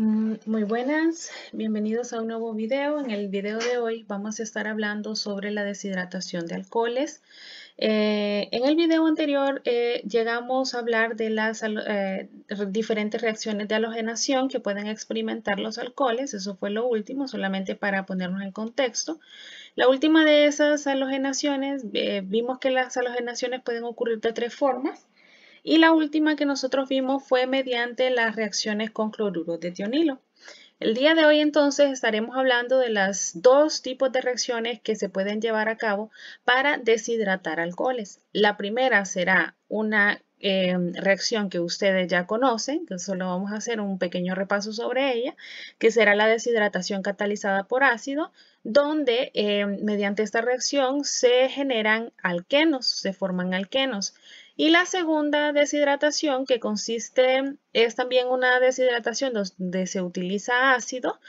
Muy buenas, bienvenidos a un nuevo video. En el video de hoy vamos a estar hablando sobre la deshidratación de alcoholes. En el video anterior llegamos a hablar de las diferentes reacciones de halogenación que pueden experimentar los alcoholes. Eso fue lo último, solamente para ponernos en contexto. La última de esas halogenaciones, vimos que las halogenaciones pueden ocurrir de tres formas. Y la última que nosotros vimos fue mediante las reacciones con cloruro de tionilo. El día de hoy entonces estaremos hablando de las dos tipos de reacciones que se pueden llevar a cabo para deshidratar alcoholes. La primera será una reacción que ustedes ya conocen, que solo vamos a hacer un pequeño repaso sobre ella, que será la deshidratación catalizada por ácido, donde mediante esta reacción se generan alquenos, se forman alquenos. Y la segunda deshidratación, que consiste, es también una deshidratación donde se utiliza ácido,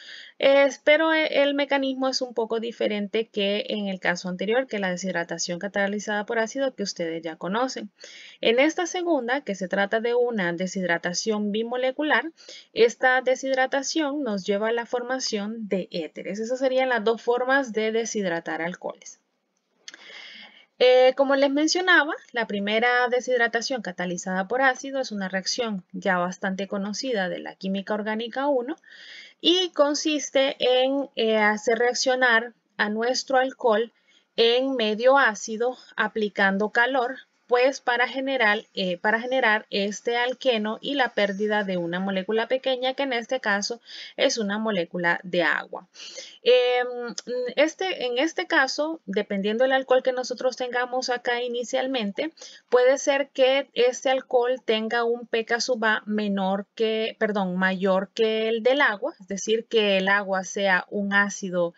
pero el mecanismo es un poco diferente que en el caso anterior, que la deshidratación catalizada por ácido que ustedes ya conocen. En esta segunda, que se trata de una deshidratación bimolecular, esta deshidratación nos lleva a la formación de éteres. Esas serían las dos formas de deshidratar alcoholes. Como les mencionaba, la primera deshidratación catalizada por ácido es una reacción ya bastante conocida de la química orgánica 1 y consiste en hacer reaccionar a nuestro alcohol en medio ácido aplicando calor, pues para generar este alqueno y la pérdida de una molécula pequeña, que en este caso es una molécula de agua. En este caso, dependiendo del alcohol que nosotros tengamos acá inicialmente, puede ser que este alcohol tenga un pK sub A mayor que el del agua, es decir, que el agua sea un ácido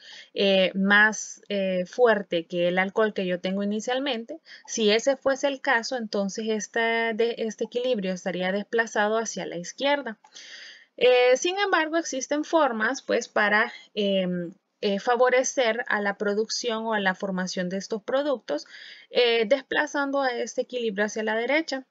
más fuerte que el alcohol que yo tengo inicialmente. Si ese fuese el caso, entonces este equilibrio estaría desplazado hacia la izquierda. Sin embargo, existen formas pues para favorecer a la producción o a la formación de estos productos, desplazando a este equilibrio hacia la derecha.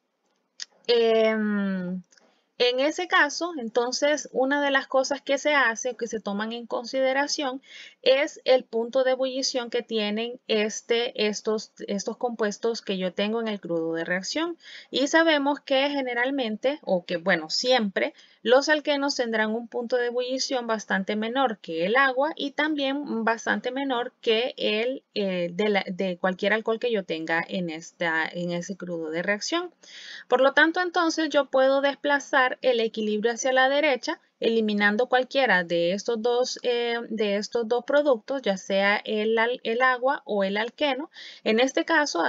En ese caso, entonces, una de las cosas que se hace o que se toman en consideración es el punto de ebullición que tienen estos compuestos que yo tengo en el crudo de reacción. Y sabemos que generalmente, o que bueno, siempre, los alquenos tendrán un punto de ebullición bastante menor que el agua y también bastante menor que el de cualquier alcohol que yo tenga en ese crudo de reacción. Por lo tanto, entonces yo puedo desplazar el equilibrio hacia la derecha, eliminando cualquiera de estos dos productos, ya sea el agua o el alqueno. En este caso,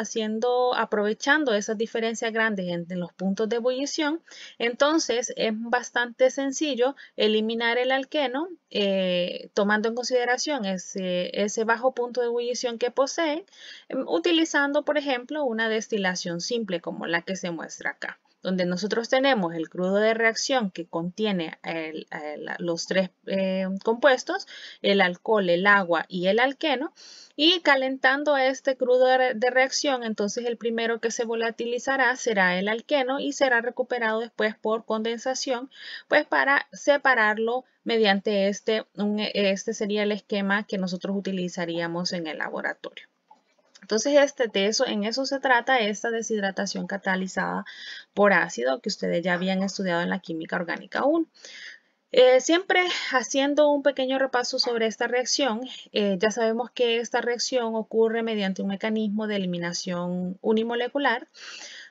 aprovechando esas diferencias grandes entre los puntos de ebullición, entonces es bastante sencillo eliminar el alqueno, tomando en consideración ese bajo punto de ebullición que posee, utilizando, por ejemplo, una destilación simple como la que se muestra acá, donde nosotros tenemos el crudo de reacción que contiene los tres compuestos, el alcohol, el agua y el alqueno, y calentando este crudo de reacción, entonces el primero que se volatilizará será el alqueno y será recuperado después por condensación, pues para separarlo mediante este sería el esquema que nosotros utilizaríamos en el laboratorio. Entonces, en eso se trata esta deshidratación catalizada por ácido que ustedes ya habían estudiado en la química orgánica 1. Siempre haciendo un pequeño repaso sobre esta reacción, ya sabemos que esta reacción ocurre mediante un mecanismo de eliminación unimolecular,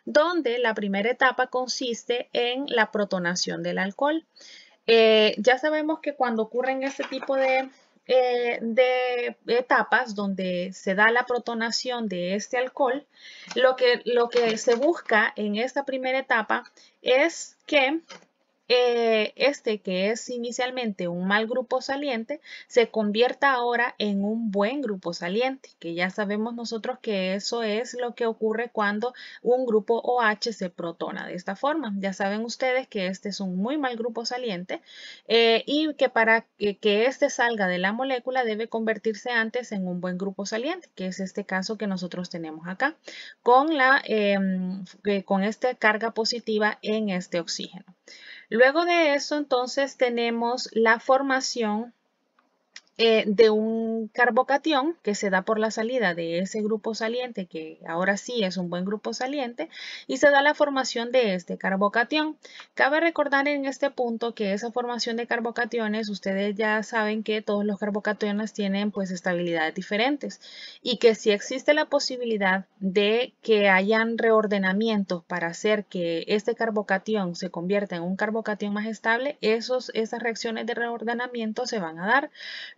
donde la primera etapa consiste en la protonación del alcohol. Ya sabemos que cuando ocurren este tipo de etapas donde se da la protonación de este alcohol, lo que se busca en esta primera etapa es que que es inicialmente un mal grupo saliente, se convierta ahora en un buen grupo saliente, que ya sabemos nosotros que eso es lo que ocurre cuando un grupo OH se protona de esta forma. Ya saben ustedes que este es un muy mal grupo saliente y que para que este salga de la molécula debe convertirse antes en un buen grupo saliente, que es este caso que nosotros tenemos acá, con esta carga positiva en este oxígeno. Luego de eso, entonces, tenemos la formación de un carbocatión que se da por la salida de ese grupo saliente, que ahora sí es un buen grupo saliente, y se da la formación de este carbocatión. Cabe recordar en este punto que esa formación de carbocationes, ustedes ya saben que todos los carbocationes tienen pues estabilidades diferentes y que si existe la posibilidad de que hayan reordenamientos para hacer que este carbocatión se convierta en un carbocatión más estable, esas reacciones de reordenamiento se van a dar,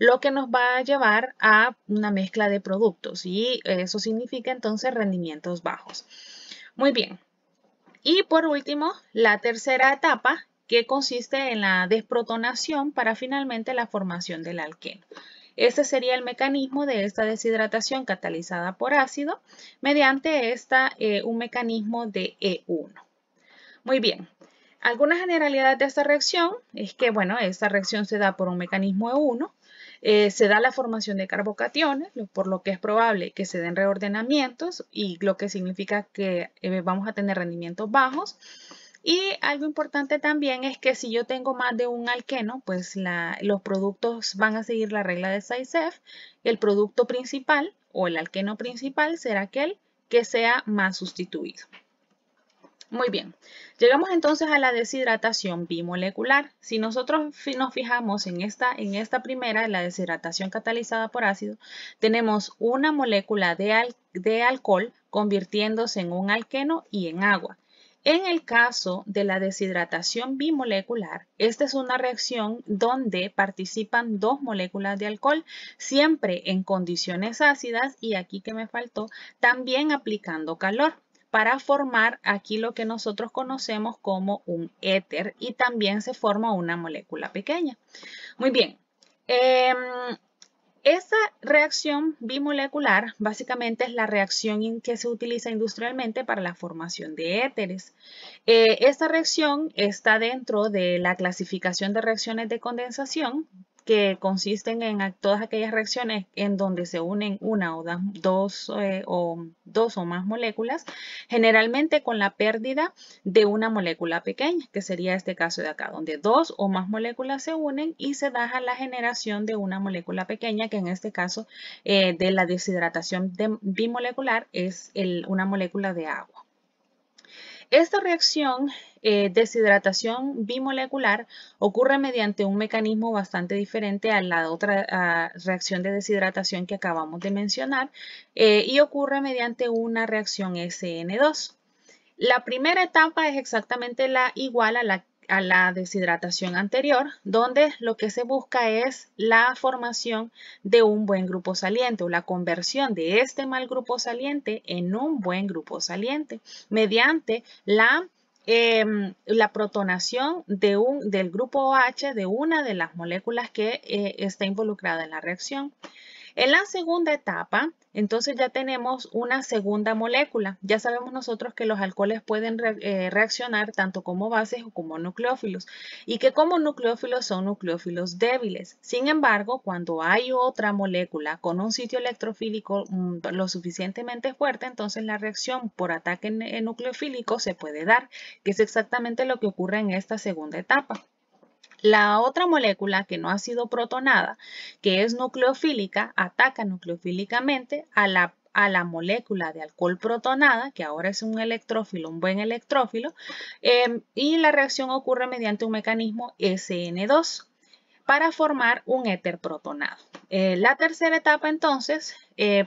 lo que nos va a llevar a una mezcla de productos y eso significa entonces rendimientos bajos. Muy bien. Y por último, la tercera etapa, que consiste en la desprotonación para finalmente la formación del alqueno. Este sería el mecanismo de esta deshidratación catalizada por ácido mediante un mecanismo de E1. Muy bien. Algunas generalidades de esta reacción es que, bueno, esta reacción se da por un mecanismo E1. Se da la formación de carbocationes, por lo que es probable que se den reordenamientos y lo que significa que vamos a tener rendimientos bajos. Y algo importante también es que si yo tengo más de un alqueno, pues los productos van a seguir la regla de Zaitsev. El producto principal o el alqueno principal será aquel que sea más sustituido. Muy bien, llegamos entonces a la deshidratación bimolecular. Si nosotros nos fijamos en esta primera, la deshidratación catalizada por ácido, tenemos una molécula de alcohol convirtiéndose en un alqueno y en agua. En el caso de la deshidratación bimolecular, esta es una reacción donde participan dos moléculas de alcohol, siempre en condiciones ácidas y aquí que me faltó, también aplicando calor, para formar aquí lo que nosotros conocemos como un éter y también se forma una molécula pequeña. Muy bien, esta reacción bimolecular básicamente es la reacción que se utiliza industrialmente para la formación de éteres. Esta reacción está dentro de la clasificación de reacciones de condensación, que consisten en todas aquellas reacciones en donde se unen una o dos o más moléculas, generalmente con la pérdida de una molécula pequeña, que sería este caso de acá, donde dos o más moléculas se unen y se da la generación de una molécula pequeña, que en este caso de la deshidratación bimolecular es una molécula de agua. Esta reacción deshidratación bimolecular ocurre mediante un mecanismo bastante diferente a la otra reacción de deshidratación que acabamos de mencionar y ocurre mediante una reacción SN2. La primera etapa es exactamente igual a la deshidratación anterior, donde lo que se busca es la formación de un buen grupo saliente o la conversión de este mal grupo saliente en un buen grupo saliente mediante la protonación del grupo OH de una de las moléculas que está involucrada en la reacción. En la segunda etapa, entonces ya tenemos una segunda molécula. Ya sabemos nosotros que los alcoholes pueden reaccionar tanto como bases o como nucleófilos y que como nucleófilos son nucleófilos débiles. Sin embargo, cuando hay otra molécula con un sitio electrofílico lo suficientemente fuerte, entonces la reacción por ataque nucleofílico se puede dar, que es exactamente lo que ocurre en esta segunda etapa. La otra molécula que no ha sido protonada, que es nucleofílica, ataca nucleofílicamente a la molécula de alcohol protonada, que ahora es un electrófilo, un buen electrófilo, y la reacción ocurre mediante un mecanismo SN2 para formar un éter protonado. La tercera etapa entonces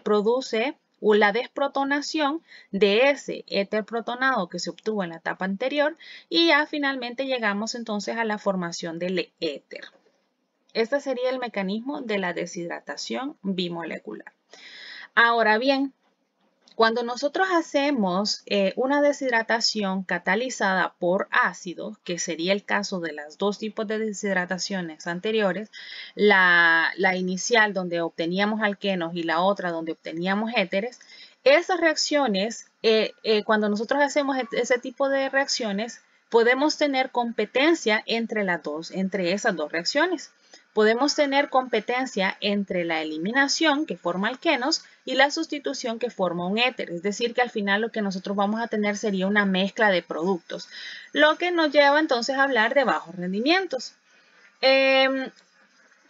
produce la desprotonación de ese éter protonado que se obtuvo en la etapa anterior y ya finalmente llegamos entonces a la formación del éter. Este sería el mecanismo de la deshidratación bimolecular. Ahora bien, cuando nosotros hacemos una deshidratación catalizada por ácido, que sería el caso de los dos tipos de deshidrataciones anteriores, la inicial donde obteníamos alquenos y la otra donde obteníamos éteres, esas reacciones, cuando nosotros hacemos ese tipo de reacciones, podemos tener competencia entre esas dos reacciones. podemos tener competencia entre la eliminación, que forma alquenos, y la sustitución, que forma un éter. Es decir, que al final lo que nosotros vamos a tener sería una mezcla de productos, lo que nos lleva entonces a hablar de bajos rendimientos. En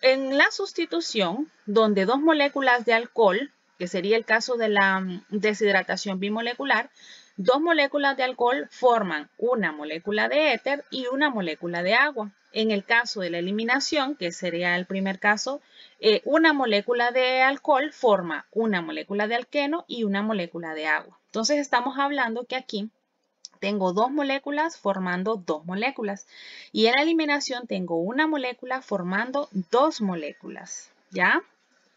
la sustitución, donde dos moléculas de alcohol, que sería el caso de la deshidratación bimolecular, dos moléculas de alcohol forman una molécula de éter y una molécula de agua. En el caso de la eliminación, que sería el primer caso, una molécula de alcohol forma una molécula de alqueno y una molécula de agua. Entonces estamos hablando que aquí tengo dos moléculas formando dos moléculas. Y en la eliminación tengo una molécula formando dos moléculas. ¿Ya?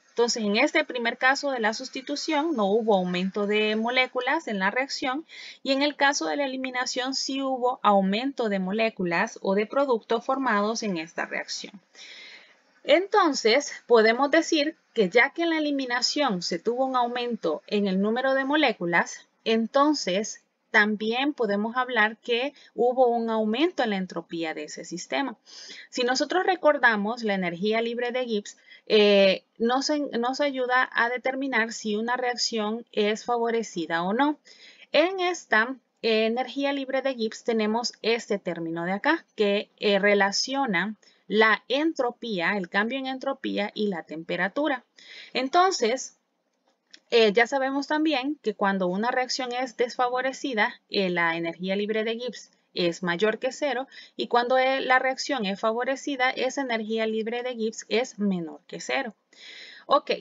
Entonces, en este primer caso de la sustitución no hubo aumento de moléculas en la reacción y en el caso de la eliminación sí hubo aumento de moléculas o de productos formados en esta reacción. Entonces, podemos decir que ya que en la eliminación se tuvo un aumento en el número de moléculas, entonces también podemos hablar que hubo un aumento en la entropía de ese sistema. Si nosotros recordamos la energía libre de Gibbs, nos ayuda a determinar si una reacción es favorecida o no. En esta energía libre de Gibbs tenemos este término de acá que relaciona la entropía, el cambio en entropía y la temperatura. Entonces, ya sabemos también que cuando una reacción es desfavorecida, la energía libre de Gibbs es mayor que 0 y cuando la reacción es favorecida, esa energía libre de Gibbs es menor que 0. Ok,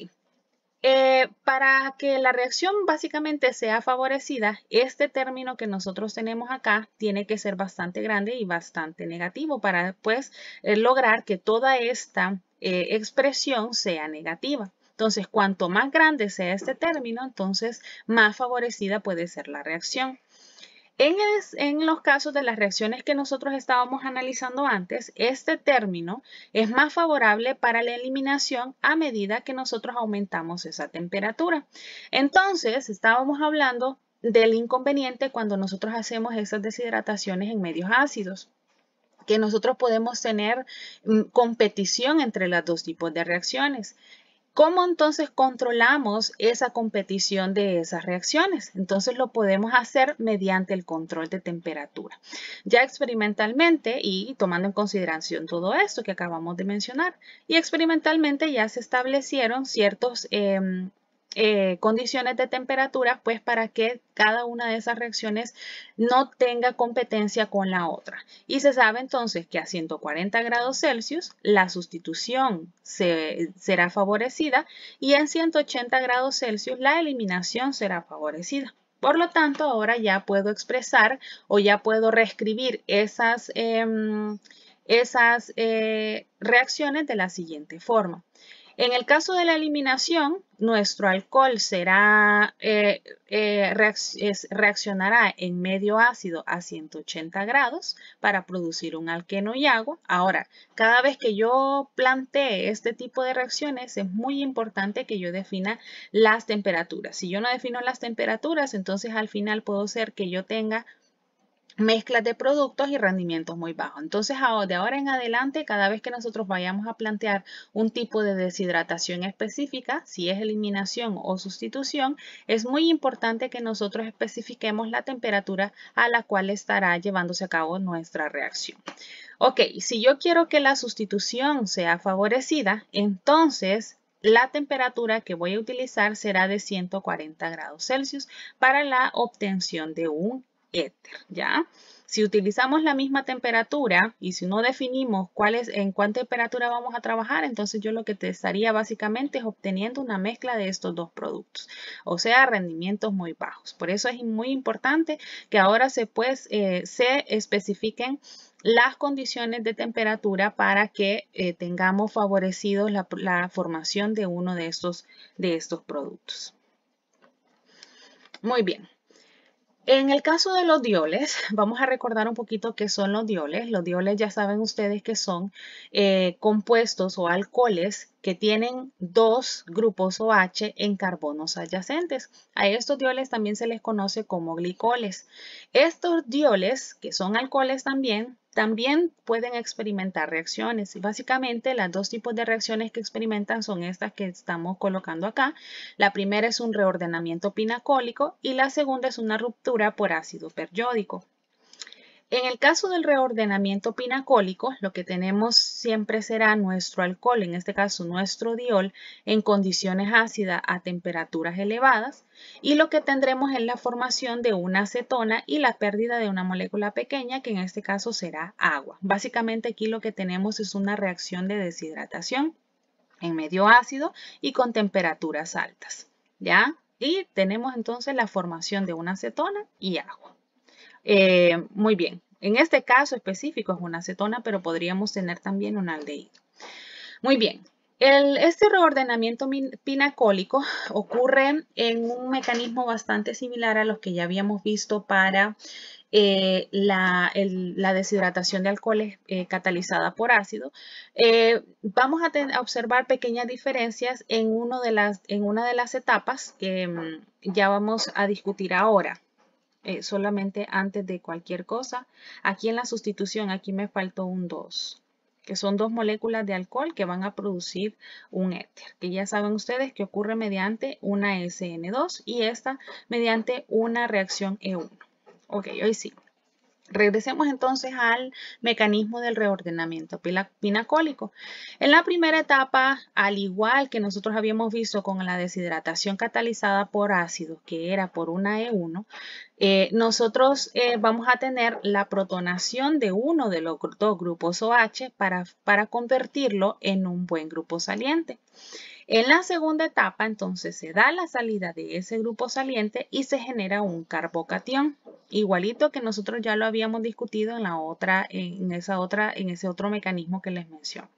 para que la reacción básicamente sea favorecida, este término que nosotros tenemos acá tiene que ser bastante grande y bastante negativo para pues lograr que toda esta expresión sea negativa. Entonces, cuanto más grande sea este término, entonces más favorecida puede ser la reacción. En los casos de las reacciones que nosotros estábamos analizando antes, este término es más favorable para la eliminación a medida que nosotros aumentamos esa temperatura. Entonces, estábamos hablando del inconveniente cuando nosotros hacemos esas deshidrataciones en medios ácidos, que nosotros podemos tener competición entre los dos tipos de reacciones. ¿Cómo entonces controlamos esa competición de esas reacciones? Entonces lo podemos hacer mediante el control de temperatura. Ya experimentalmente y tomando en consideración todo esto que acabamos de mencionar, y experimentalmente ya se establecieron ciertos condiciones de temperatura, pues para que cada una de esas reacciones no tenga competencia con la otra. Y se sabe entonces que a 140 grados Celsius la sustitución será favorecida y en 180 grados Celsius la eliminación será favorecida. Por lo tanto, ahora ya puedo expresar o ya puedo reescribir esas reacciones de la siguiente forma. En el caso de la eliminación, nuestro alcohol reaccionará en medio ácido a 180 grados para producir un alqueno y agua. Ahora, cada vez que yo plantee este tipo de reacciones, es muy importante que yo defina las temperaturas. Si yo no defino las temperaturas, entonces al final puedo ser que yo tenga mezclas de productos y rendimientos muy bajos. Entonces, de ahora en adelante, cada vez que nosotros vayamos a plantear un tipo de deshidratación específica, si es eliminación o sustitución, es muy importante que nosotros especifiquemos la temperatura a la cual estará llevándose a cabo nuestra reacción. Ok, si yo quiero que la sustitución sea favorecida, entonces la temperatura que voy a utilizar será de 140 grados Celsius para la obtención de un éter, ¿ya? Si utilizamos la misma temperatura y si no definimos en cuánta temperatura vamos a trabajar, entonces yo lo que te estaría básicamente es obteniendo una mezcla de estos dos productos, o sea, rendimientos muy bajos. Por eso es muy importante que ahora se especifiquen las condiciones de temperatura para que tengamos favorecidos la formación de uno de estos productos. Muy bien. En el caso de los dioles, vamos a recordar un poquito qué son los dioles. Los dioles ya saben ustedes que son compuestos o alcoholes que tienen dos grupos OH en carbonos adyacentes. A estos dioles también se les conoce como glicoles. Estos dioles, que son alcoholes también, también pueden experimentar reacciones. Y básicamente, los dos tipos de reacciones que experimentan son estas que estamos colocando acá. La primera es un reordenamiento pinacólico y la segunda es una ruptura por ácido periódico. En el caso del reordenamiento pinacólico, lo que tenemos siempre será nuestro alcohol, en este caso nuestro diol, en condiciones ácidas a temperaturas elevadas, y lo que tendremos es la formación de una acetona y la pérdida de una molécula pequeña, que en este caso será agua. Básicamente aquí lo que tenemos es una reacción de deshidratación en medio ácido y con temperaturas altas, ¿ya? Y tenemos entonces la formación de una acetona y agua. Muy bien, en este caso específico es una acetona, pero podríamos tener también un aldehído. Muy bien, este reordenamiento pinacólico ocurre en un mecanismo bastante similar a los que ya habíamos visto para la deshidratación de alcoholes catalizada por ácido. Vamos a observar pequeñas diferencias en una de las etapas que ya vamos a discutir ahora. Solamente antes de cualquier cosa. Aquí en la sustitución, aquí me faltó un 2, que son dos moléculas de alcohol que van a producir un éter, que ya saben ustedes que ocurre mediante una SN2 y esta mediante una reacción E1. Ok, hoy sí. Regresemos entonces al mecanismo del reordenamiento pinacólico. En la primera etapa, al igual que nosotros habíamos visto con la deshidratación catalizada por ácido, que era por una E1, nosotros vamos a tener la protonación de uno de los dos grupos OH para convertirlo en un buen grupo saliente. En la segunda etapa, entonces, se da la salida de ese grupo saliente y se genera un carbocatión, igualito que nosotros ya lo habíamos discutido en ese otro mecanismo que les menciono.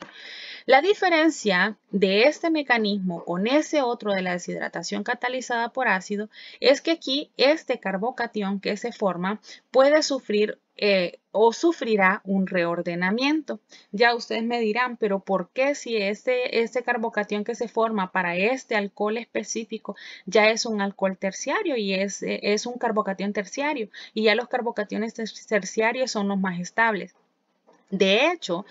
La diferencia de este mecanismo con ese otro de la deshidratación catalizada por ácido es que aquí este carbocatión que se forma puede sufrir o sufrirá un reordenamiento. Ya ustedes me dirán, pero ¿por qué si este carbocatión que se forma para este alcohol específico ya es un alcohol terciario y es un carbocatión terciario y ya los carbocationes terciarios son los más estables? De hecho,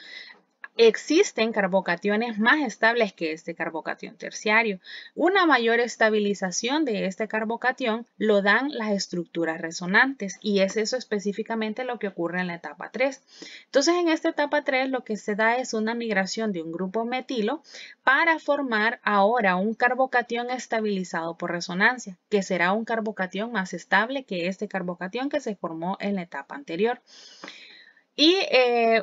existen carbocationes más estables que este carbocatión terciario. Una mayor estabilización de este carbocatión lo dan las estructuras resonantes y es eso específicamente lo que ocurre en la etapa 3. Entonces, en esta etapa 3 lo que se da es una migración de un grupo metilo para formar ahora un carbocatión estabilizado por resonancia, que será un carbocatión más estable que este carbocatión que se formó en la etapa anterior. Y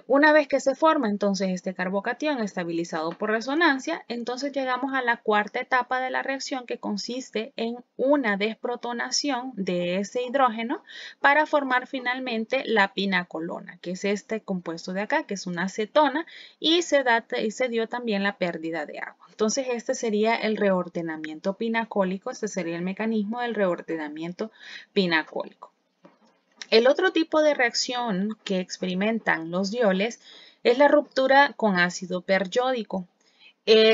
una vez que se forma entonces este carbocatión estabilizado por resonancia, entonces llegamos a la cuarta etapa de la reacción, que consiste en una desprotonación de ese hidrógeno para formar finalmente la pinacolona, que es este compuesto de acá, que es una acetona, y se dio también la pérdida de agua. Entonces este sería el reordenamiento pinacólico, este sería el mecanismo del reordenamiento pinacólico. El otro tipo de reacción que experimentan los dioles es la ruptura con ácido periódico.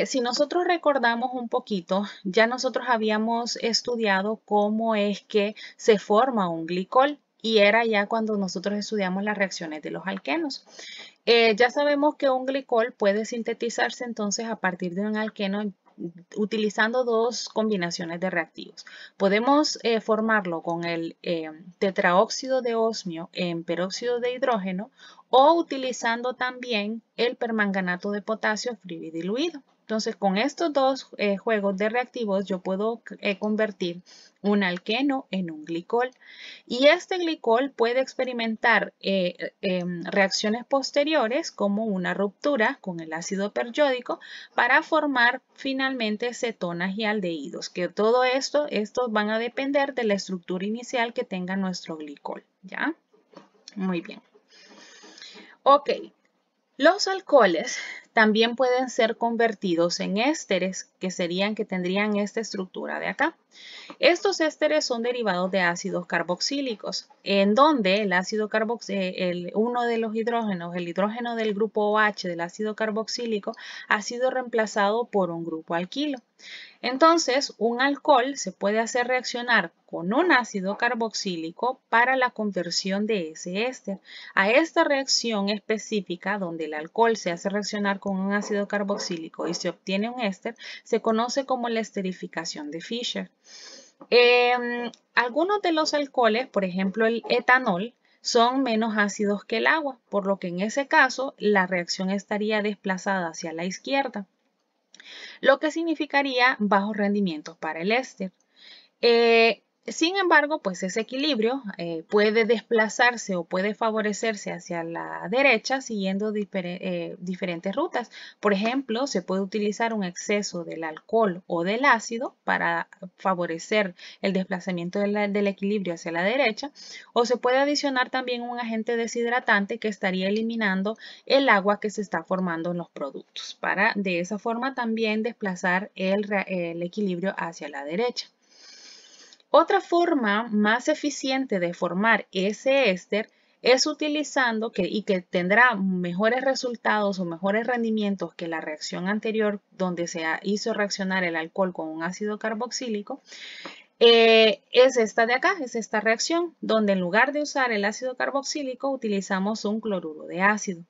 Si nosotros recordamos un poquito, ya nosotros habíamos estudiado cómo es que se forma un glicol y era ya cuando nosotros estudiamos las reacciones de los alquenos. Ya sabemos que un glicol puede sintetizarse entonces a partir de un alqueno utilizando dos combinaciones de reactivos. Podemos formarlo con el tetraóxido de osmio en peróxido de hidrógeno o utilizando también el permanganato de potasio frío y diluido. Entonces, con estos dos juegos de reactivos yo puedo convertir un alqueno en un glicol. Y este glicol puede experimentar reacciones posteriores como una ruptura con el ácido periódico para formar finalmente cetonas y aldehídos, que todo estos van a depender de la estructura inicial que tenga nuestro glicol, ¿ya? Muy bien. Ok. Los alcoholes también pueden ser convertidos en ésteres, que tendrían esta estructura de acá. Estos ésteres son derivados de ácidos carboxílicos, en donde el ácido uno de los hidrógenos, el hidrógeno del grupo OH del ácido carboxílico, ha sido reemplazado por un grupo alquilo. Entonces, un alcohol se puede hacer reaccionar con un ácido carboxílico para la conversión de ese éster. A esta reacción específica, donde el alcohol se hace reaccionar con un ácido carboxílico y se obtiene un éster, se conoce como la esterificación de Fischer. Algunos de los alcoholes, por ejemplo el etanol, son menos ácidos que el agua, por lo que en ese caso la reacción estaría desplazada hacia la izquierda, lo que significaría bajos rendimientos para el éster. Sin embargo, pues ese equilibrio puede desplazarse o puede favorecerse hacia la derecha siguiendo diferentes rutas. Por ejemplo, se puede utilizar un exceso del alcohol o del ácido para favorecer el desplazamiento del equilibrio hacia la derecha, o se puede adicionar también un agente deshidratante que estaría eliminando el agua que se está formando en los productos, para de esa forma también desplazar el equilibrio hacia la derecha. Otra forma más eficiente de formar ese éster es utilizando y que tendrá mejores resultados o mejores rendimientos que la reacción anterior donde se hizo reaccionar el alcohol con un ácido carboxílico. Es esta de acá, es esta reacción donde en lugar de usar el ácido carboxílico utilizamos un cloruro de ácido.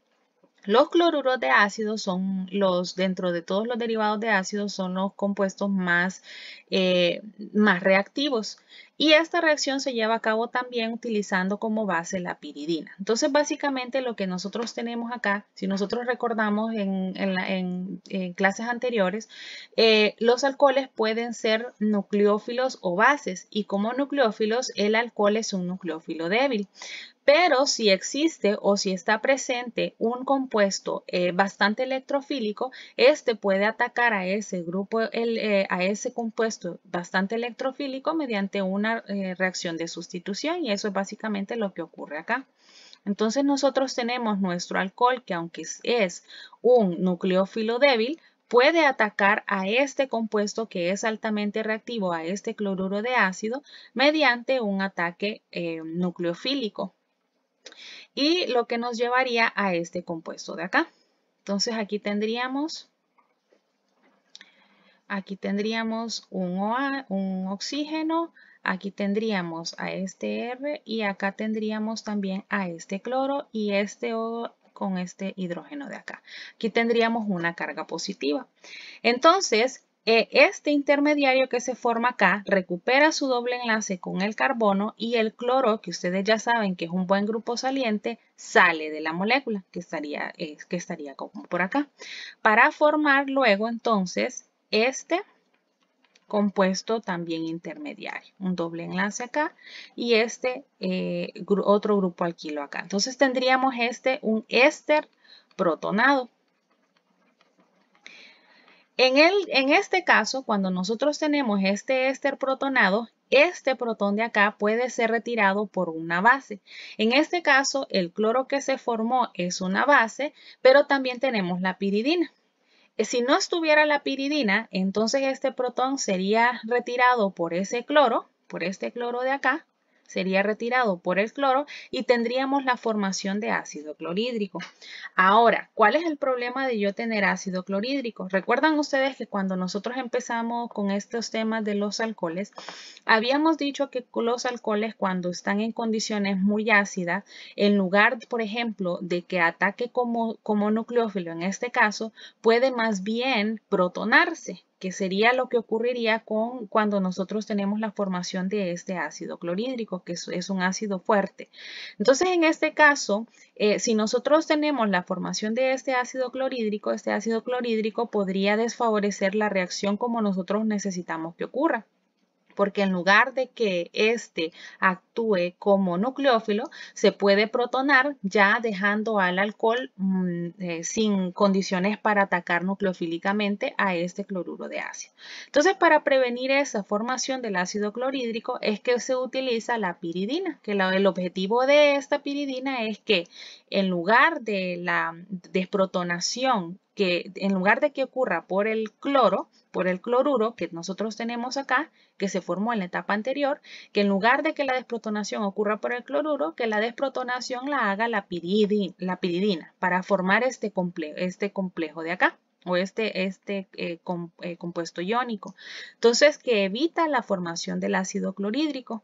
Los cloruros de ácido son dentro de todos los derivados de ácido, son los compuestos más reactivos. Y esta reacción se lleva a cabo también utilizando como base la piridina. Entonces, básicamente lo que nosotros tenemos acá, si nosotros recordamos en clases anteriores, los alcoholes pueden ser nucleófilos o bases. Y como nucleófilos, el alcohol es un nucleófilo débil. Pero si existe o si está presente un compuesto bastante electrofílico, este puede atacar a ese grupo, a ese compuesto bastante electrofílico mediante una reacción de sustitución, y eso es básicamente lo que ocurre acá. Entonces nosotros tenemos nuestro alcohol que, aunque es un nucleófilo débil, puede atacar a este compuesto que es altamente reactivo, a este cloruro de ácido, mediante un ataque nucleofílico. Y lo que nos llevaría a este compuesto de acá. Entonces aquí tendríamos un oxígeno, aquí tendríamos a este R y acá tendríamos también a este cloro y este O con este hidrógeno de acá. Aquí tendríamos una carga positiva. Entonces, este intermediario que se forma acá recupera su doble enlace con el carbono y el cloro, que ustedes ya saben que es un buen grupo saliente, sale de la molécula, que estaría como por acá, para formar luego entonces este compuesto también intermediario, un doble enlace acá y este otro grupo alquilo acá. Entonces tendríamos un éster protonado. En este caso, cuando nosotros tenemos este éster protonado, este protón de acá puede ser retirado por una base. En este caso, el cloro que se formó es una base, pero también tenemos la piridina. Si no estuviera la piridina, entonces este protón sería retirado por ese cloro, por este cloro de acá, sería retirado por el cloro y tendríamos la formación de ácido clorhídrico. Ahora, ¿cuál es el problema de yo tener ácido clorhídrico? Recuerdan ustedes que cuando nosotros empezamos con estos temas de los alcoholes, habíamos dicho que los alcoholes cuando están en condiciones muy ácidas, en lugar, por ejemplo, de que ataque como nucleófilo en este caso, puede más bien protonarse, que sería lo que ocurriría cuando nosotros tenemos la formación de este ácido clorhídrico, que es un ácido fuerte. Entonces, en este caso, si nosotros tenemos la formación de este ácido clorhídrico podría desfavorecer la reacción como nosotros necesitamos que ocurra. Porque en lugar de que este actúe como nucleófilo, se puede protonar ya dejando al alcohol sin condiciones para atacar nucleofílicamente a este cloruro de ácido. Entonces, para prevenir esa formación del ácido clorhídrico es que se utiliza la piridina, que el objetivo de esta piridina es que en lugar de la desprotonación que en lugar de que ocurra por el cloro, por el cloruro que nosotros tenemos acá, que se formó en la etapa anterior, que en lugar de que la desprotonación ocurra por el cloruro, que la desprotonación la haga la piridina para formar este complejo de acá o compuesto iónico. Entonces, que evita la formación del ácido clorhídrico,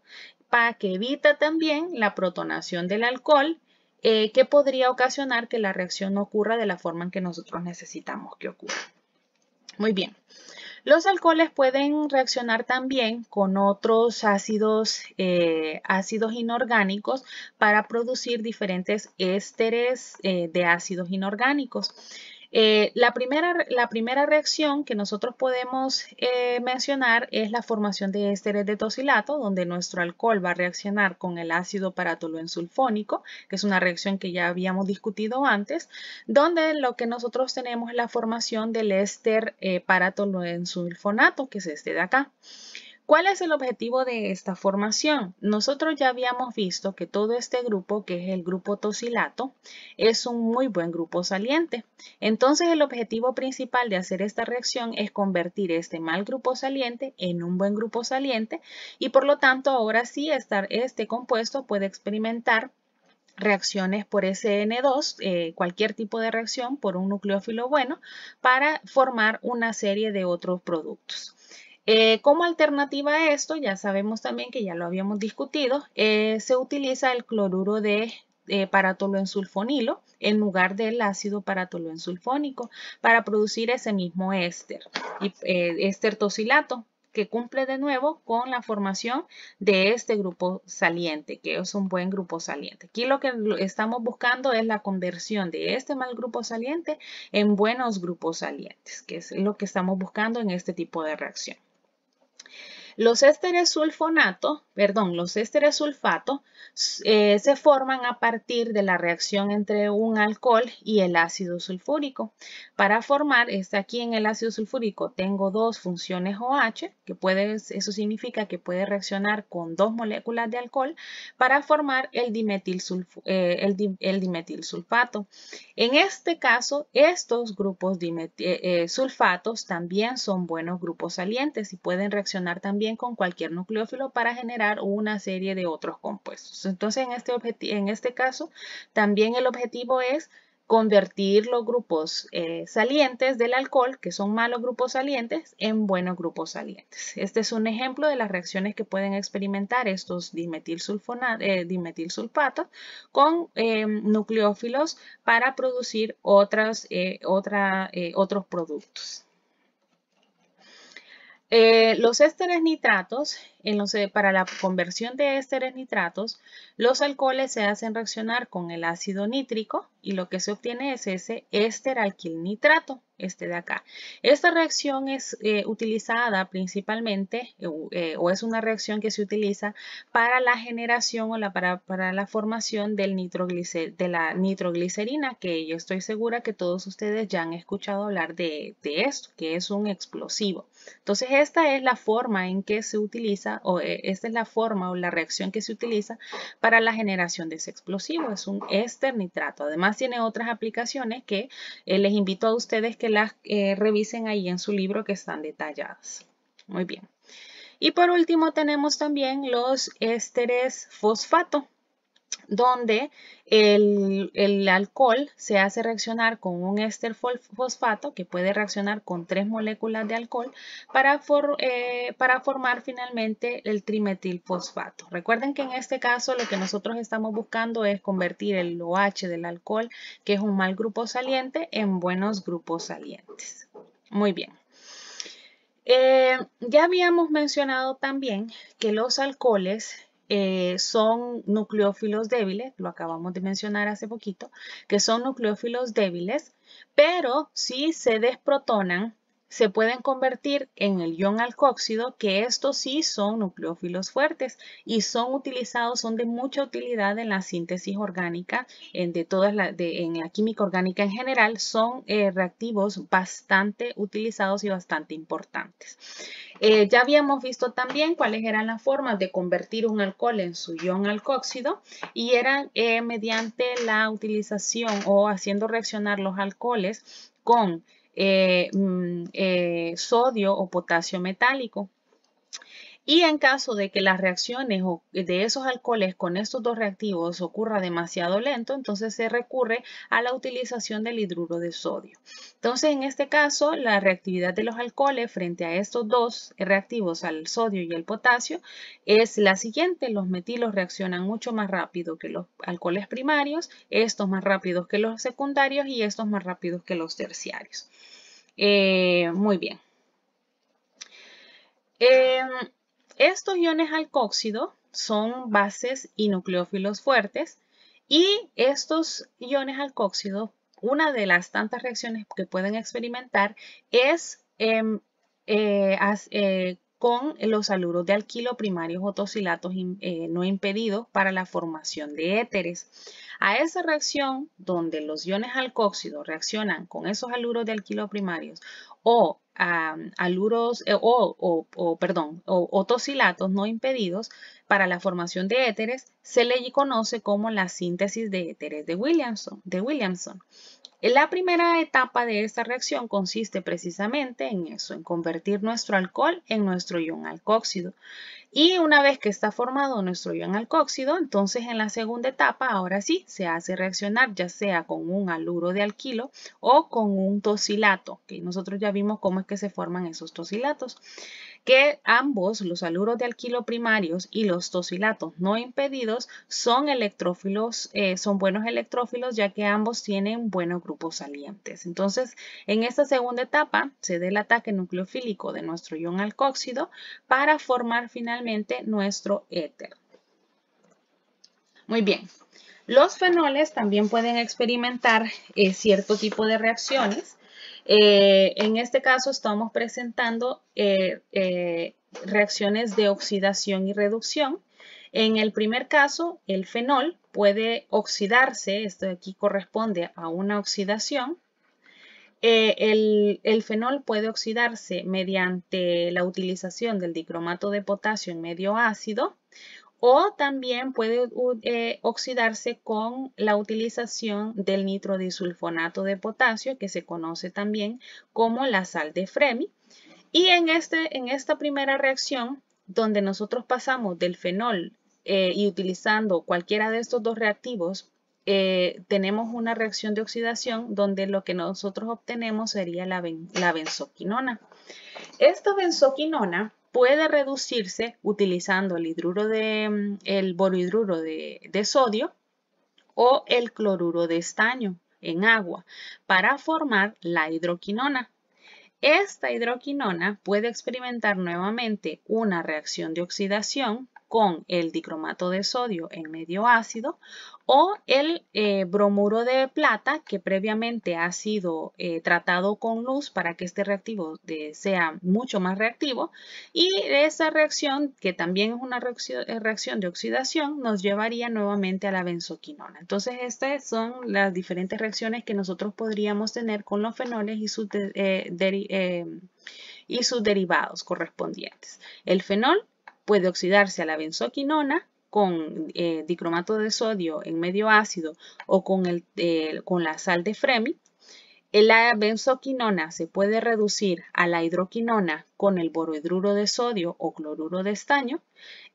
para que evita también la protonación del alcohol, que podría ocasionar que la reacción no ocurra de la forma en que nosotros necesitamos que ocurra. Muy bien. Los alcoholes pueden reaccionar también con otros ácidos inorgánicos para producir diferentes ésteres de ácidos inorgánicos. La primera reacción que nosotros podemos mencionar es la formación de ésteres de tosilato, donde nuestro alcohol va a reaccionar con el ácido paratoluensulfónico, que es una reacción que ya habíamos discutido antes, donde lo que nosotros tenemos es la formación del éster paratoluensulfonato, que es este de acá. ¿Cuál es el objetivo de esta formación? Nosotros ya habíamos visto que todo este grupo, que es el grupo tosilato, es un muy buen grupo saliente. Entonces, el objetivo principal de hacer esta reacción es convertir este mal grupo saliente en un buen grupo saliente y por lo tanto, ahora sí, este compuesto puede experimentar reacciones por SN2, cualquier tipo de reacción por un nucleófilo bueno, para formar una serie de otros productos. Como alternativa a esto, ya sabemos también que ya lo habíamos discutido, se utiliza el cloruro de paratoluensulfonilo en lugar del ácido paratoluensulfónico para producir ese mismo éster, éster tosilato, que cumple de nuevo con la formación de este grupo saliente, que es un buen grupo saliente. Aquí lo que estamos buscando es la conversión de este mal grupo saliente en buenos grupos salientes, que es lo que estamos buscando en este tipo de reacción. Los ésteres sulfato se forman a partir de la reacción entre un alcohol y el ácido sulfúrico. Para formar, aquí en el ácido sulfúrico tengo dos funciones OH, eso significa que puede reaccionar con dos moléculas de alcohol para formar el dimetilsulfato. En este caso, estos grupos sulfatos también son buenos grupos salientes y pueden reaccionar también con cualquier nucleófilo para generar una serie de otros compuestos. Entonces, en este caso, también el objetivo es convertir los grupos salientes del alcohol, que son malos grupos salientes, en buenos grupos salientes. Este es un ejemplo de las reacciones que pueden experimentar estos dimetilsulfatos con nucleófilos para producir otros productos. Los ésteres nitratos, para la conversión de ésteres nitratos, los alcoholes se hacen reaccionar con el ácido nítrico y lo que se obtiene es ese éster alquilnitrato, este de acá. Esta reacción es utilizada principalmente, o es una reacción que se utiliza para la generación o para la formación de la nitroglicerina, que yo estoy segura que todos ustedes ya han escuchado hablar de esto, que es un explosivo. Entonces, esta es la forma en que se utiliza, esta es la forma o la reacción que se utiliza para la generación de ese explosivo. Es un éster nitrato. Además, tiene otras aplicaciones que les invito a ustedes que las revisen ahí en su libro, que están detalladas. Muy bien. Y por último, tenemos también los ésteres fosfato, donde el alcohol se hace reaccionar con un éster fosfato que puede reaccionar con 3 moléculas de alcohol para formar finalmente el trimetilfosfato. Recuerden que en este caso lo que nosotros estamos buscando es convertir el OH del alcohol, que es un mal grupo saliente, en buenos grupos salientes. Muy bien. Ya habíamos mencionado también que los alcoholes son nucleófilos débiles, lo acabamos de mencionar hace poquito, que son nucleófilos débiles, pero si se desprotonan, se pueden convertir en el ion alcoxído, que estos sí son nucleófilos fuertes y son de mucha utilidad en la síntesis orgánica, en la química orgánica en general, son reactivos bastante utilizados y bastante importantes. Ya habíamos visto también cuáles eran las formas de convertir un alcohol en su ion alcoxído y eran mediante la utilización o haciendo reaccionar los alcoholes con sodio o potasio metálico. Y en caso de que las reacciones de esos alcoholes con estos dos reactivos ocurra demasiado lento, entonces se recurre a la utilización del hidruro de sodio. Entonces, en este caso, la reactividad de los alcoholes frente a estos dos reactivos, al sodio y el potasio, es la siguiente. Los metilos reaccionan mucho más rápido que los alcoholes primarios, estos más rápidos que los secundarios y estos más rápidos que los terciarios. Muy bien. Estos iones alcoxído son bases y nucleófilos fuertes, y estos iones alcoxído, una de las tantas reacciones que pueden experimentar es con los haluros de alquilo primarios o tosilatos no impedidos para la formación de éteres. A esa reacción donde los iones alcoxído reaccionan con esos haluros de alquilo primarios o tosilatos no impedidos para la formación de éteres, se le conoce como la síntesis de éteres de Williamson. La primera etapa de esta reacción consiste precisamente en eso, en convertir nuestro alcohol en nuestro ion alcoxído. Y una vez que está formado nuestro ion alcoxído, entonces en la segunda etapa, ahora sí, se hace reaccionar ya sea con un haluro de alquilo o con un tosilato, que nosotros ya vimos cómo es que se forman esos tosilatos, que ambos, los haluros de alquilo primarios y los tosilatos no impedidos, son electrófilos, son buenos electrófilos, ya que ambos tienen buenos grupos salientes. Entonces, en esta segunda etapa se da el ataque nucleofílico de nuestro ion alcoxído para formar finalmente nuestro éter. Muy bien. Los fenoles también pueden experimentar cierto tipo de reacciones. En este caso estamos presentando reacciones de oxidación y reducción. En el primer caso, el fenol puede oxidarse, esto de aquí corresponde a una oxidación. El fenol puede oxidarse mediante la utilización del dicromato de potasio en medio ácido, o también puede oxidarse con la utilización del nitrodisulfonato de potasio, que se conoce también como la sal de Fremy. Y en esta primera reacción, donde nosotros pasamos del fenol y utilizando cualquiera de estos dos reactivos, tenemos una reacción de oxidación donde lo que nosotros obtenemos sería la benzoquinona. Esta benzoquinona puede reducirse utilizando el borohidruro de sodio o el cloruro de estaño en agua para formar la hidroquinona. Esta hidroquinona puede experimentar nuevamente una reacción de oxidación con el dicromato de sodio en medio ácido o el bromuro de plata, que previamente ha sido tratado con luz para que este reactivo sea mucho más reactivo, y esa reacción, que también es una reacción de oxidación, nos llevaría nuevamente a la benzoquinona. Entonces estas son las diferentes reacciones que nosotros podríamos tener con los fenoles y sus derivados correspondientes. El fenol puede oxidarse a la benzoquinona con dicromato de sodio en medio ácido o con la sal de Fremy. La benzoquinona se puede reducir a la hidroquinona con el borohidruro de sodio o cloruro de estaño,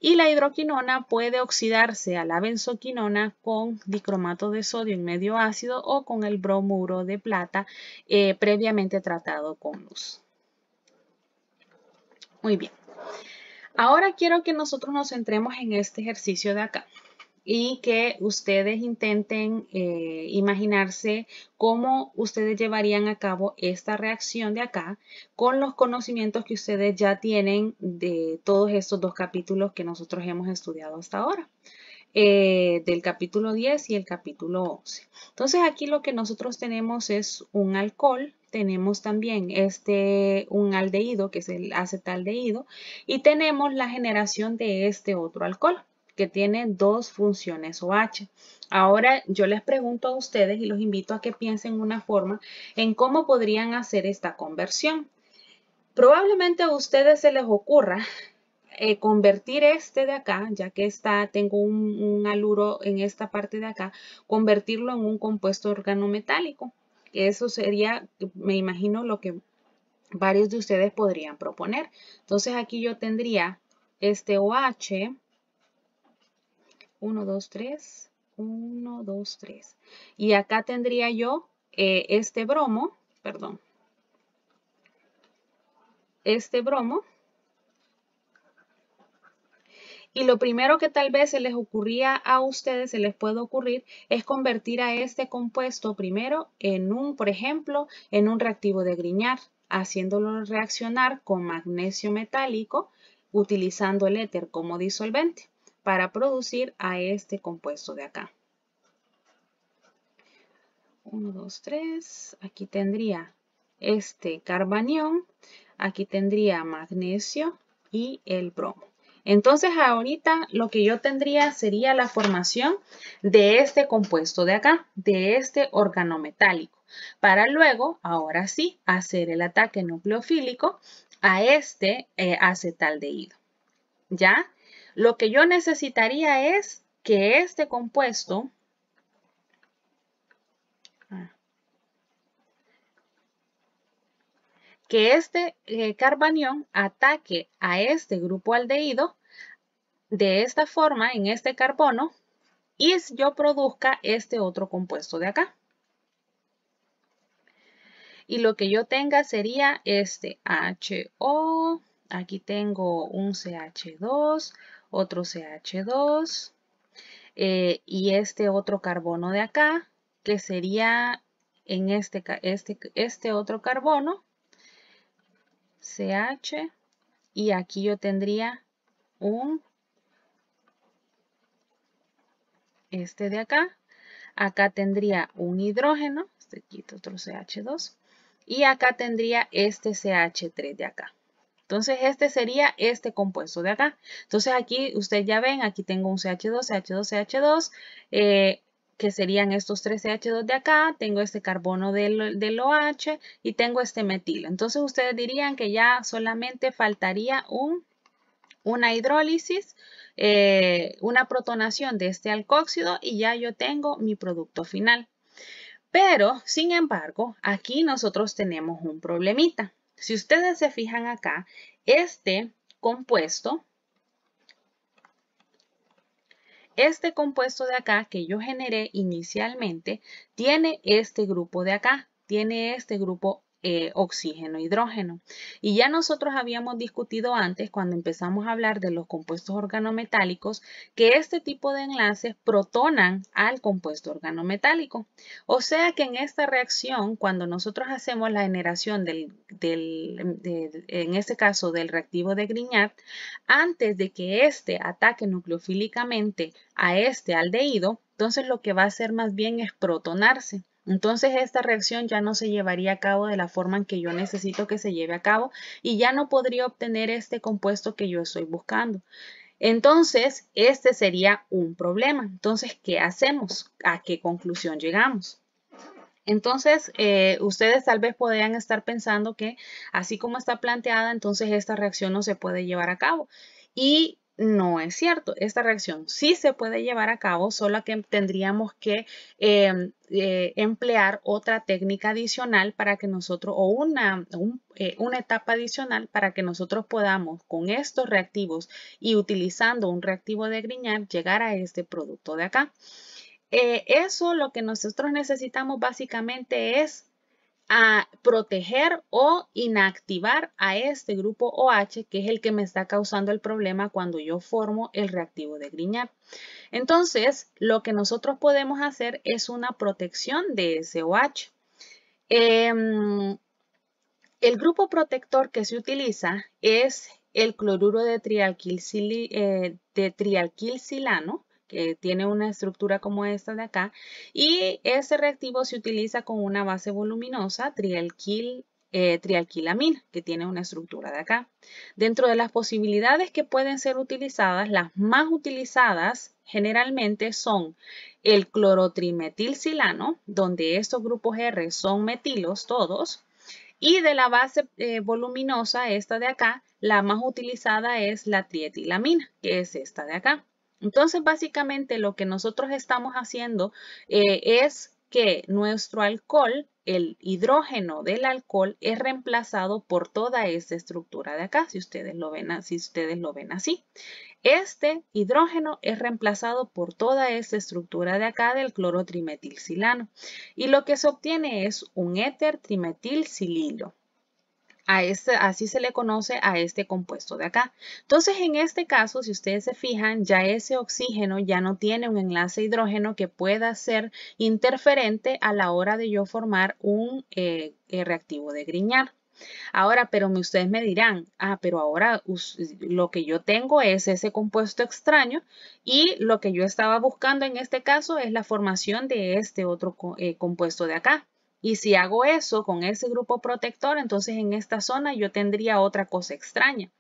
y la hidroquinona puede oxidarse a la benzoquinona con dicromato de sodio en medio ácido o con el bromuro de plata previamente tratado con luz. Muy bien. Ahora quiero que nosotros nos centremos en este ejercicio de acá y que ustedes intenten imaginarse cómo ustedes llevarían a cabo esta reacción de acá con los conocimientos que ustedes ya tienen de todos estos dos capítulos que nosotros hemos estudiado hasta ahora. Del capítulo 10 y el capítulo 11. Entonces aquí lo que nosotros tenemos es un alcohol, tenemos también un aldehído, que es el acetaldehído, y tenemos la generación de este otro alcohol, que tiene dos funciones OH. Ahora yo les pregunto a ustedes y los invito a que piensen una forma en cómo podrían hacer esta conversión. Probablemente a ustedes se les ocurra convertir este de acá, ya que tengo un haluro en esta parte de acá, convertirlo en un compuesto organometálico. eso sería, me imagino, lo que varios de ustedes podrían proponer. Entonces aquí yo tendría este OH, 1, 2, 3, 1, 2, 3. Y acá tendría yo este bromo, perdón, este bromo. Y lo primero que tal vez se les ocurría a ustedes, se les puede ocurrir, es convertir a este compuesto primero en un, por ejemplo, en un reactivo de Grignard, haciéndolo reaccionar con magnesio metálico, utilizando el éter como disolvente, para producir a este compuesto de acá. 1, 2, 3. Aquí tendría este carbanión, aquí tendría magnesio y el bromo. Entonces ahorita lo que yo tendría sería la formación de este compuesto de acá, de este organometálico, para luego, ahora sí, hacer el ataque nucleofílico a este acetaldehído. ¿Ya? Lo que yo necesitaría es que este compuesto, que este carbanión ataque a este grupo aldehído de esta forma, en este carbono, y yo produzca este otro compuesto de acá. Y lo que yo tenga sería este HO, aquí tengo un CH2, otro CH2, y este otro carbono de acá, que sería en este otro carbono, CH, y aquí yo tendría este de acá. Acá tendría un hidrógeno, quito otro CH2, y acá tendría este CH3 de acá. Entonces este sería este compuesto de acá. Entonces aquí ustedes ya ven, aquí tengo un CH2, CH2, CH2, que serían estos 3 CH2 de acá, tengo este carbono del OH y tengo este metilo. Entonces ustedes dirían que ya solamente faltaría una hidrólisis, una protonación de este alcohóxido y ya yo tengo mi producto final. Pero, sin embargo, aquí nosotros tenemos un problemita. Si ustedes se fijan acá, este compuesto de acá que yo generé inicialmente tiene este grupo de acá, tiene este grupo oxígeno-hidrógeno. Y ya nosotros habíamos discutido antes, cuando empezamos a hablar de los compuestos organometálicos, que este tipo de enlaces protonan al compuesto organometálico. O sea que en esta reacción, cuando nosotros hacemos la generación en este caso del reactivo de Grignard, antes de que este ataque nucleofílicamente a este aldehído, entonces lo que va a hacer más bien es protonarse. Entonces esta reacción ya no se llevaría a cabo de la forma en que yo necesito que se lleve a cabo y ya no podría obtener este compuesto que yo estoy buscando. Entonces, este sería un problema. Entonces, ¿qué hacemos? ¿A qué conclusión llegamos? Entonces, ustedes tal vez podrían estar pensando que así como está planteada, entonces esta reacción no se puede llevar a cabo. Y no es cierto, esta reacción sí se puede llevar a cabo, solo que tendríamos que emplear otra técnica adicional para que nosotros, o una etapa adicional para que nosotros podamos con estos reactivos y utilizando un reactivo de Grignard llegar a este producto de acá. Eso lo que nosotros necesitamos básicamente es proteger o inactivar a este grupo OH, que es el que me está causando el problema cuando yo formo el reactivo de Grignard. Entonces, lo que nosotros podemos hacer es una protección de ese OH. El grupo protector que se utiliza es el cloruro de trialquilsilano, que tiene una estructura como esta de acá, y ese reactivo se utiliza con una base voluminosa, trialquilamina, que tiene una estructura de acá. Dentro de las posibilidades que pueden ser utilizadas, las más utilizadas generalmente son el clorotrimetilsilano, donde estos grupos R son metilos todos, y de la base voluminosa, esta de acá, la más utilizada es la trietilamina, que es esta de acá. Entonces, básicamente lo que nosotros estamos haciendo es que nuestro alcohol, el hidrógeno del alcohol, es reemplazado por toda esta estructura de acá, si ustedes lo ven así. Este hidrógeno es reemplazado por toda esta estructura de acá del clorotrimetilsilano. Y lo que se obtiene es un éter trimetilsililo. Así se le conoce a este compuesto de acá. Entonces, en este caso, si ustedes se fijan, ya ese oxígeno ya no tiene un enlace hidrógeno que pueda ser interferente a la hora de yo formar un reactivo de Grignard. Ahora, pero ustedes me dirán, pero ahora lo que yo tengo es ese compuesto extraño y lo que yo estaba buscando en este caso es la formación de este otro compuesto de acá. Y si hago eso con ese grupo protector, entonces en esta zona yo tendría otra cosa extraña.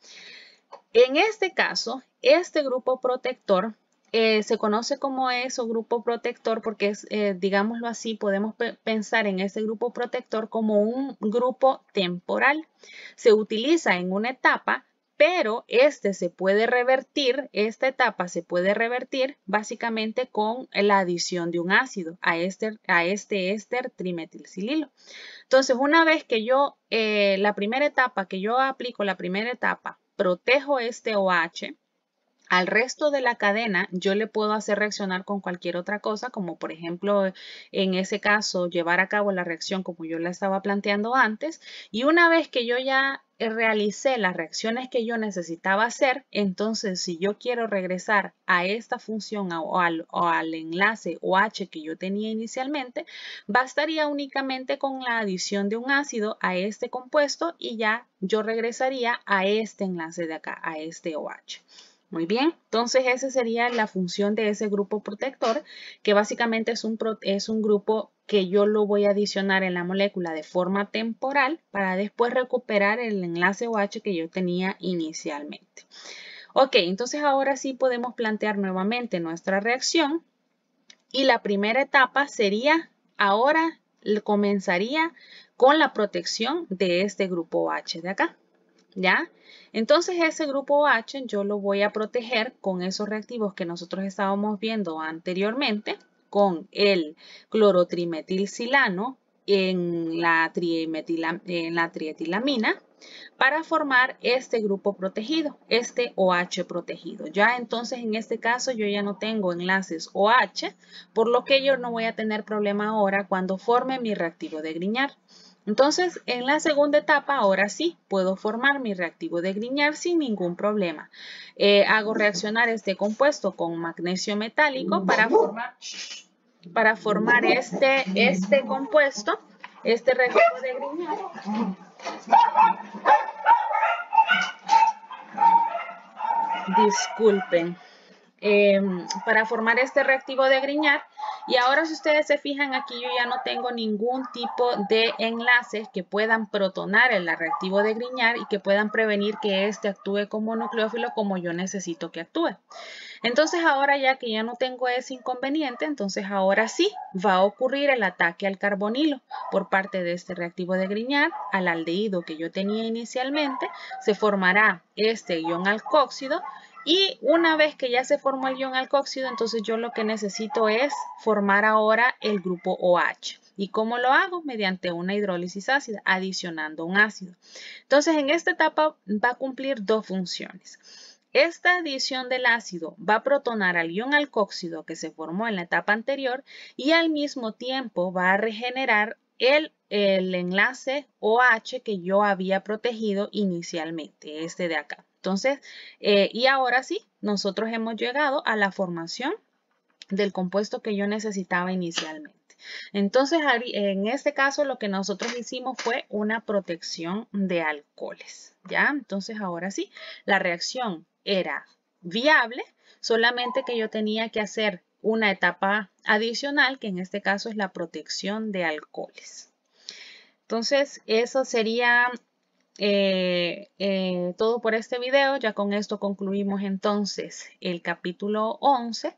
En este caso, este grupo protector se conoce como eso, grupo protector, porque es, digámoslo así, podemos pensar en este grupo protector como un grupo temporal. Se utiliza en una etapa, pero se puede revertir, esta etapa se puede revertir básicamente con la adición de un ácido a este éster trimetilsililo. Entonces, una vez que yo, la primera etapa que yo aplico, protejo este OH, al resto de la cadena yo le puedo hacer reaccionar con cualquier otra cosa, como por ejemplo en ese caso llevar a cabo la reacción como yo la estaba planteando antes. Y una vez que yo ya realicé las reacciones que yo necesitaba hacer, entonces si yo quiero regresar a esta función o al enlace OH que yo tenía inicialmente, bastaría únicamente con la adición de un ácido a este compuesto y ya yo regresaría a este enlace de acá, a este OH. Muy bien, entonces esa sería la función de ese grupo protector, que básicamente es un grupo que yo lo voy a adicionar en la molécula de forma temporal para después recuperar el enlace OH que yo tenía inicialmente. Ok, entonces ahora sí podemos plantear nuevamente nuestra reacción y la primera etapa sería, ahora comenzaría con la protección de este grupo OH de acá. ¿Ya? Entonces ese grupo OH yo lo voy a proteger con esos reactivos que nosotros estábamos viendo anteriormente, con el clorotrimetilsilano en la trietilamina, para formar este grupo protegido, este OH protegido. Ya entonces en este caso yo ya no tengo enlaces OH, por lo que yo no voy a tener problema ahora cuando forme mi reactivo de Grignard. Entonces, en la segunda etapa, ahora sí, puedo formar mi reactivo de Grignard sin ningún problema. Hago reaccionar este compuesto con magnesio metálico para formar este compuesto, este reactivo de Grignard. Disculpen. Para formar este reactivo de Grignard. Y ahora si ustedes se fijan aquí yo ya no tengo ningún tipo de enlaces que puedan protonar el reactivo de Grignard y que puedan prevenir que este actúe como nucleófilo como yo necesito que actúe. Entonces ahora ya que ya no tengo ese inconveniente, entonces ahora sí va a ocurrir el ataque al carbonilo por parte de este reactivo de Grignard al aldehído que yo tenía inicialmente. Se formará este ion alcoxído. Y una vez que ya se formó el ion alcoxído, entonces yo lo que necesito es formar ahora el grupo OH. ¿Y cómo lo hago? Mediante una hidrólisis ácida, adicionando un ácido. Entonces en esta etapa va a cumplir dos funciones. Esta adición del ácido va a protonar al ion alcoxído que se formó en la etapa anterior y al mismo tiempo va a regenerar el enlace OH que yo había protegido inicialmente, este de acá. Entonces, y ahora sí, nosotros hemos llegado a la formación del compuesto que yo necesitaba inicialmente. Entonces, en este caso, lo que nosotros hicimos fue una protección de alcoholes, ¿ya? Entonces, ahora sí, la reacción era viable, solamente que yo tenía que hacer una etapa adicional, que en este caso es la protección de alcoholes. Entonces, eso sería todo por este video. Ya con esto concluimos entonces el capítulo 11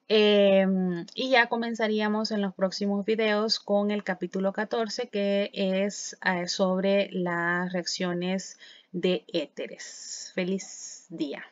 y ya comenzaríamos en los próximos videos con el capítulo 14 que es sobre las reacciones de éteres. Feliz día.